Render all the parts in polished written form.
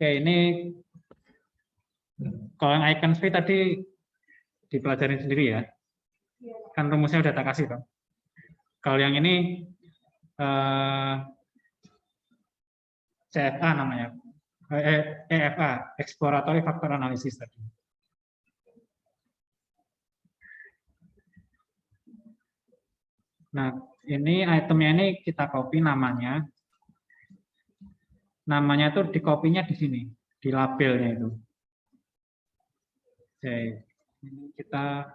Oke, ini kalau yang icon free tadi dipelajarin sendiri ya. Kan rumusnya udah tak kasih, Pak. Kalau yang ini CFA namanya. EFA, Exploratory Factor Analysis tadi. Nah, ini itemnya ini kita copy namanya. Namanya itu di copy-nya di sini, di labelnya itu. Oke, ini kita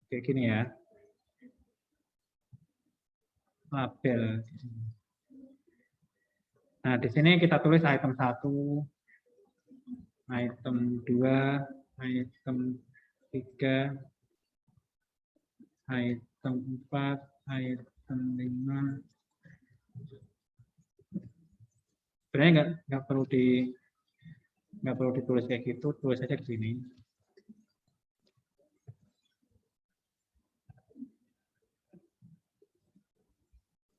kayak gini ya. Label. Nah, di sini kita tulis item 1, item 2, item 3, item 4, item 5. Sebenarnya nggak perlu ditulis kayak gitu, tulis aja di sini.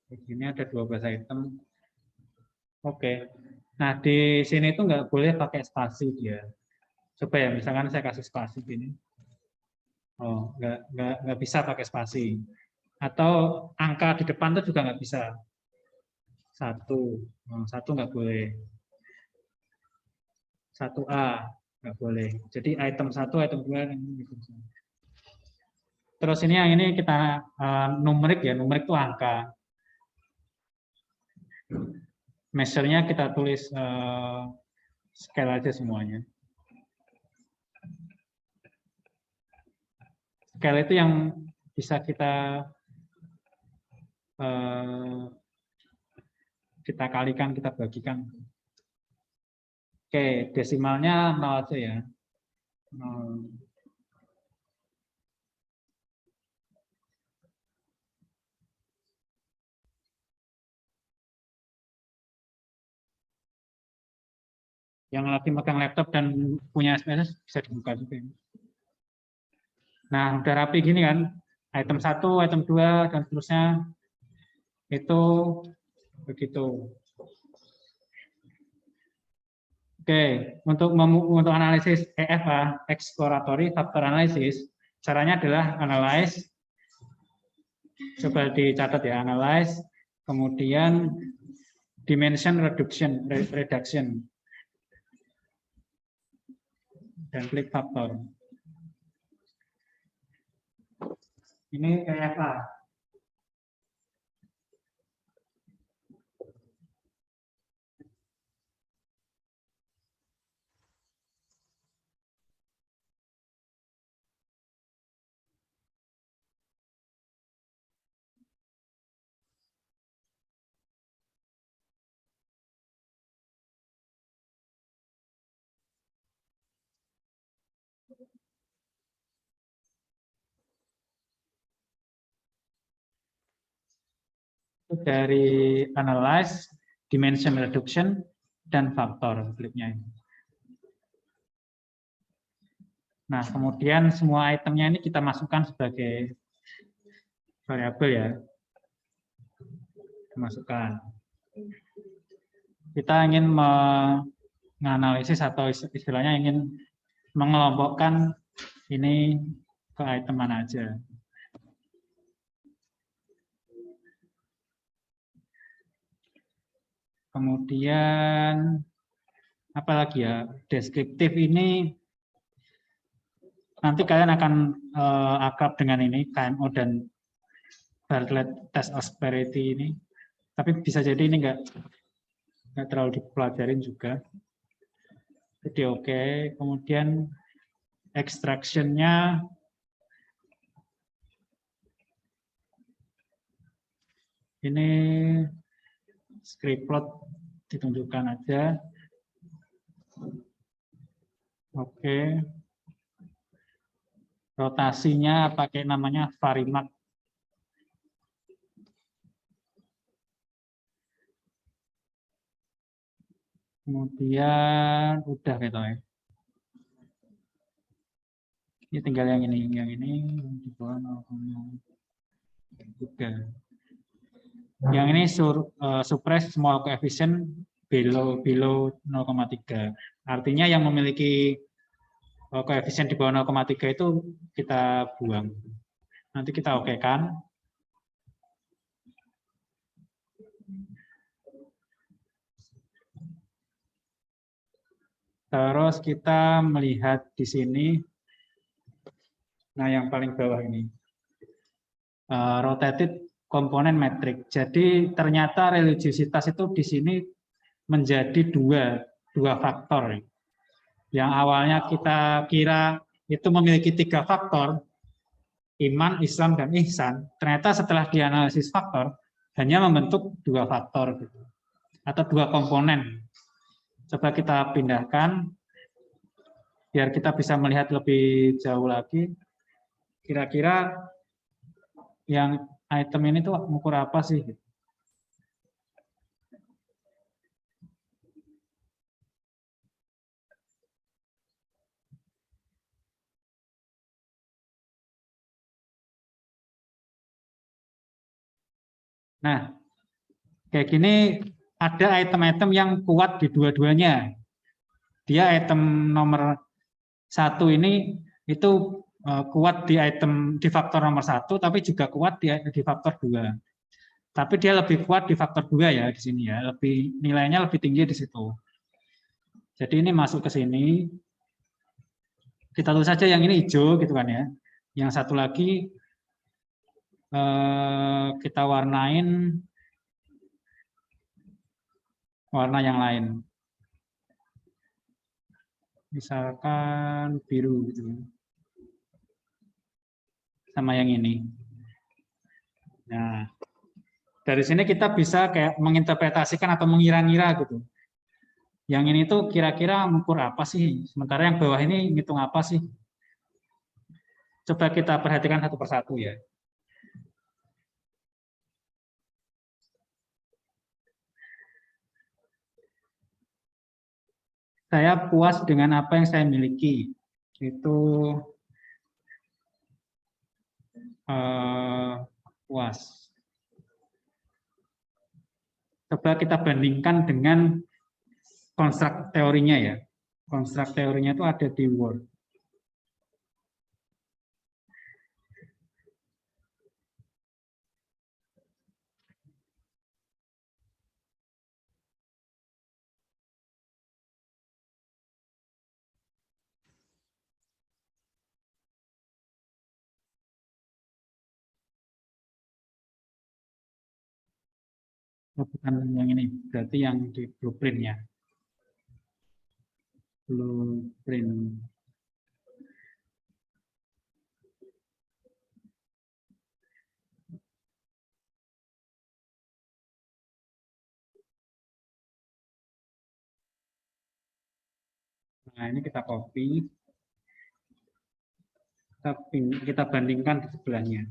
Di sini ada 12 item. Oke. Nah, di sini itu nggak boleh pakai spasi dia. Coba ya, misalkan saya kasih spasi gini. Oh, nggak bisa pakai spasi. Atau angka di depan itu juga nggak bisa. 1 nggak boleh. 1A nggak boleh. Jadi item 1, item 2. Terus ini yang ini kita numerik ya, numerik itu angka. Measure-nya kita tulis scale aja semuanya. Scale itu yang bisa kita kalikan, kita bagikan. Oke, desimalnya 0 aja ya. 0. Yang lagi megang laptop dan punya SPSS bisa dibuka juga. Nah, udah rapi gini kan. Item 1, item 2, dan seterusnya. Itu begitu. Oke, untuk analisis EFA, Exploratory Factor Analysis, caranya adalah analyze, coba dicatat ya, analyze, kemudian dimension reduction, dan klik faktor. Ini EFA. Dari analyze, dimension reduction, dan faktor kliknya ini. Nah, kemudian semua itemnya ini kita masukkan sebagai variabel ya. Masukkan. Kita ingin menganalisis atau istilahnya ingin mengelompokkan ini ke item mana aja. Kemudian apa lagi ya, deskriptif ini nanti kalian akan akrab dengan ini KMO dan Bartlett Test Asperity ini, tapi bisa jadi ini nggak terlalu dipelajarin juga. Jadi oke. Kemudian extraction-nya ini script plot ditunjukkan aja. Oke. Rotasinya pakai namanya varimat. Kemudian udah gitu ya. Ini tinggal yang ini di bawah 0,3. Yang ini suppress small coefficient below 0,3. Artinya yang memiliki koefisien di bawah 0,3 itu kita buang. Nanti kita okekan. Terus kita melihat di sini, nah yang paling bawah ini, rotated component metric. Jadi ternyata religiositas itu di sini menjadi dua faktor. Yang awalnya kita kira itu memiliki 3 faktor, iman, Islam, dan ihsan. Ternyata setelah dianalisis faktor, hanya membentuk 2 faktor, gitu, atau 2 komponen. Coba kita pindahkan, biar kita bisa melihat lebih jauh lagi. Kira-kira yang item ini tuh mengukur apa sih? Nah, kayak gini ada item-item yang kuat di dua-duanya. Dia item nomor 1 ini itu kuat di item di faktor nomor 1, tapi juga kuat di faktor 2. Tapi dia lebih kuat di faktor 2 ya di sini ya, lebih nilainya lebih tinggi di situ. Jadi ini masuk ke sini. Kita tulis saja yang ini hijau gitu kan ya. Yang satu lagi kita warnain warna yang lain. Misalkan biru gitu. Sama yang ini. Nah, dari sini kita bisa kayak menginterpretasikan atau mengira-ngira gitu. Yang ini tuh kira-kira mengukur apa sih? Sementara yang bawah ini ngitung apa sih? Coba kita perhatikan satu persatu ya. Saya puas dengan apa yang saya miliki. Itu puas. Coba kita bandingkan dengan konstruk teorinya ya. Konstruk teorinya itu ada di Word. Bukan yang ini, berarti yang di blueprintnya. Blueprint. Nah, ini kita copy. Kita bandingkan di sebelahnya.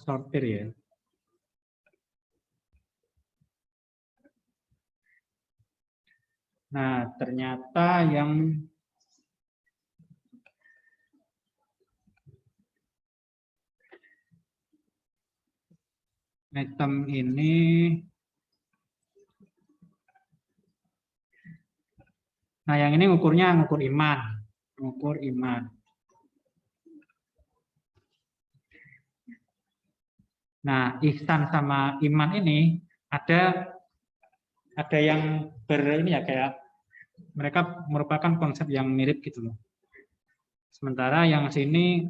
Sortir ya. Nah, ternyata yang item ini nah yang ini ngukur iman. Ngukur iman. Nah, ihsan sama iman ini ada yang ini ya kayak mereka merupakan konsep yang mirip gitu loh. Sementara yang sini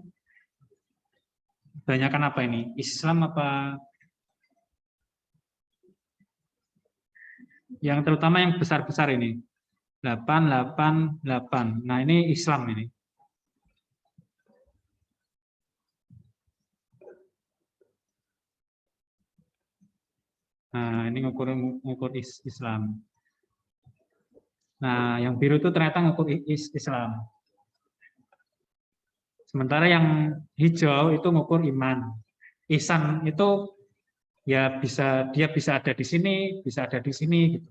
banyakkan apa ini? Islam apa? Yang terutama yang besar-besar ini. 8, 8, 8. Nah, ini Islam ini. Nah, ini ngukur Islam. Nah, yang biru itu ternyata ngukur Islam. Sementara yang hijau itu ngukur iman. Ihsan itu ya dia bisa ada di sini, bisa ada di sini gitu.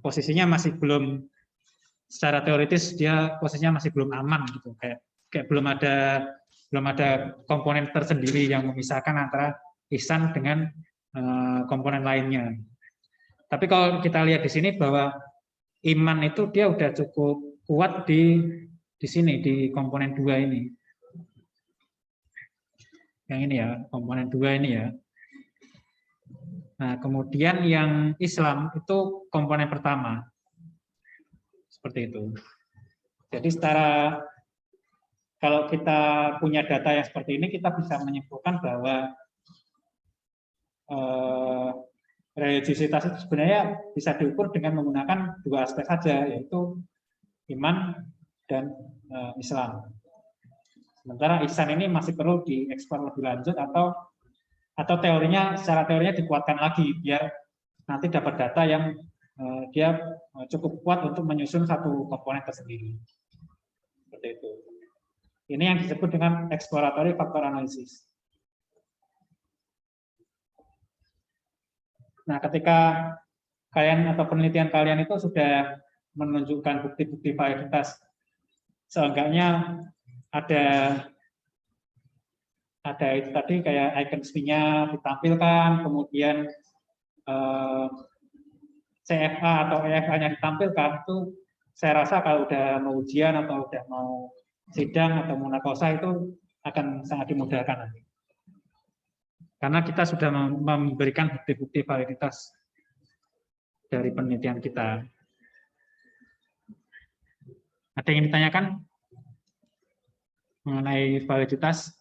Posisinya masih belum, secara teoritis dia posisinya masih belum aman gitu, kayak belum ada komponen tersendiri yang memisahkan antara ihsan dengan komponen lainnya. Tapi kalau kita lihat di sini bahwa iman itu dia udah cukup kuat di sini, di komponen 2 ini. Yang ini ya, komponen 2 ini ya. Nah, kemudian yang Islam itu komponen pertama. Seperti itu. Jadi kalau kita punya data yang seperti ini, kita bisa menyimpulkan bahwa religiositas itu sebenarnya bisa diukur dengan menggunakan 2 aspek saja, yaitu iman dan Islam. Sementara ihsan ini masih perlu dieksplor lebih lanjut atau secara teorinya dikuatkan lagi biar nanti dapat data yang dia cukup kuat untuk menyusun satu komponen tersendiri. Seperti itu. Ini yang disebut dengan exploratory factor analysis. Nah, ketika kalian atau penelitian kalian itu sudah menunjukkan bukti-bukti validitas, seenggaknya ada itu tadi kayak icon SPI-nya ditampilkan, kemudian CFA atau EFA-nya ditampilkan, itu saya rasa kalau udah mau ujian atau udah mau sidang atau munakosa itu akan sangat dimudahkan nanti. Karena kita sudah memberikan bukti-bukti validitas dari penelitian kita. Ada yang ditanyakan mengenai validitas?